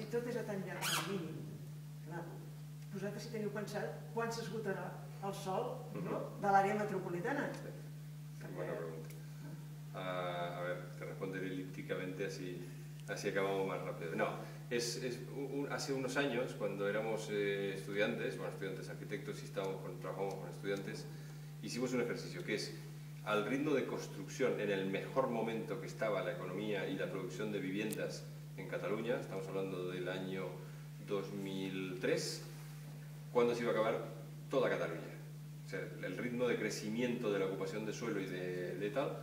si tot és a tan llarg termini, clar, vosaltres si teniu pensat quan s'esgotarà el sòl de l'àrea metropolitana? Buena pregunta. A ver, te responderé elípticamente, así acabamos más rápido. No, hace unos años, cuando éramos estudiantes arquitectos y trabajamos con estudiantes, hicimos un ejercicio que es, al ritmo de construcción, en el mejor momento que estaba la economía y la producción de viviendas en Cataluña, estamos hablando del año 2003, ¿cuándo se iba a acabar toda Cataluña? O sea, el ritmo de crecimiento de la ocupación de suelo y de tal,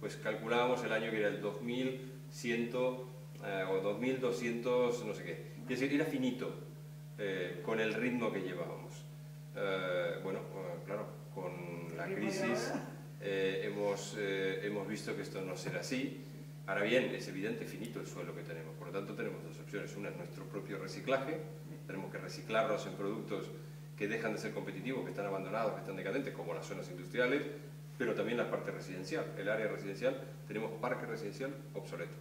pues calculábamos el año que era el 2100 o 2200, no sé qué. Es decir, era finito con el ritmo que llevábamos. Bueno, claro, con la crisis hemos visto que esto no será así. Ahora bien, es evidente, finito el suelo que tenemos. Por lo tanto, tenemos dos opciones. Una es nuestro propio reciclaje. Tenemos que reciclarlos en productos que dejan de ser competitivos, que están abandonados, que están decadentes, como las zonas industriales, pero también la parte residencial. El área residencial, tenemos parque residencial obsoleto,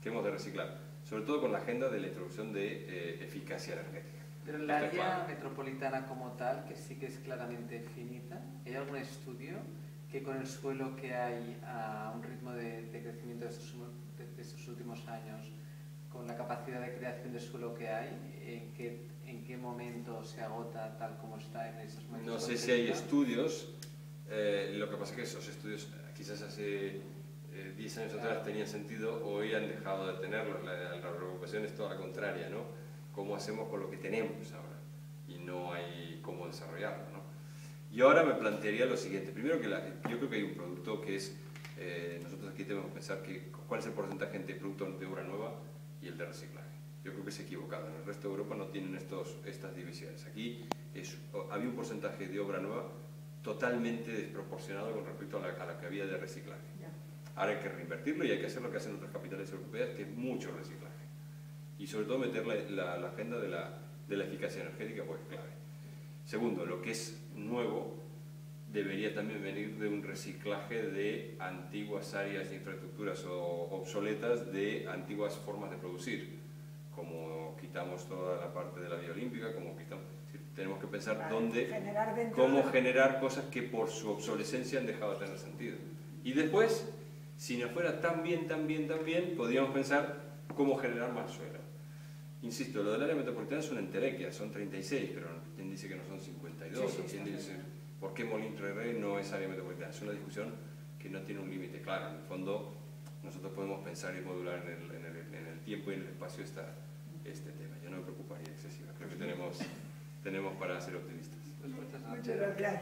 que hemos de reciclar, sobre todo con la agenda de la introducción de eficacia energética. Pero el área metropolitana como tal, que sí que es claramente finita, ¿hay algún estudio que con el suelo que hay a un ritmo de crecimiento de estos últimos años, con la capacidad de creación de suelo que hay, en qué momento se agota tal como está en esos momentos? No sé si hay estudios, lo que pasa es que esos estudios quizás hace 10 años atrás tenían sentido, hoy han dejado de tenerlos. La preocupación es toda la contraria, ¿no? ¿Cómo hacemos con lo que tenemos ahora? Y no hay cómo desarrollarlo, ¿no? Y ahora me plantearía lo siguiente. Primero, yo creo que hay un producto que es, nosotros aquí tenemos que pensar cuál es el porcentaje entre producto de obra nueva y el de reciclaje. Yo creo que es equivocado. En el resto de Europa no tienen estas divisiones. Aquí había un porcentaje de obra nueva totalmente desproporcionado con respecto a la que había de reciclaje. Ahora hay que reinvertirlo y hay que hacer lo que hacen otras capitales europeas, que es mucho reciclaje. Y sobre todo meter la agenda de la eficacia energética, pues clave. Segundo, lo que es nuevo debería también venir de un reciclaje de antiguas áreas de infraestructuras obsoletas, de antiguas formas de producir, como quitamos toda la parte de la vía olímpica, como quitamos... Tenemos que pensar cómo generar cosas que por su obsolescencia han dejado de tener sentido. Y después, si nos fuera tan bien, podríamos pensar cómo generar más suelo. Insisto, lo del área metropolitana es una entelequia, son 36, pero ¿quién dice que no son 52? Sí, ¿quién dice por qué Molins-Rey no es área metropolitana? Es una discusión que no tiene un límite claro. En el fondo, nosotros podemos pensar y modular en el tiempo y en el espacio este tema. Yo no me preocuparía excesiva. Creo que tenemos para ser optimistas. Muchas gracias.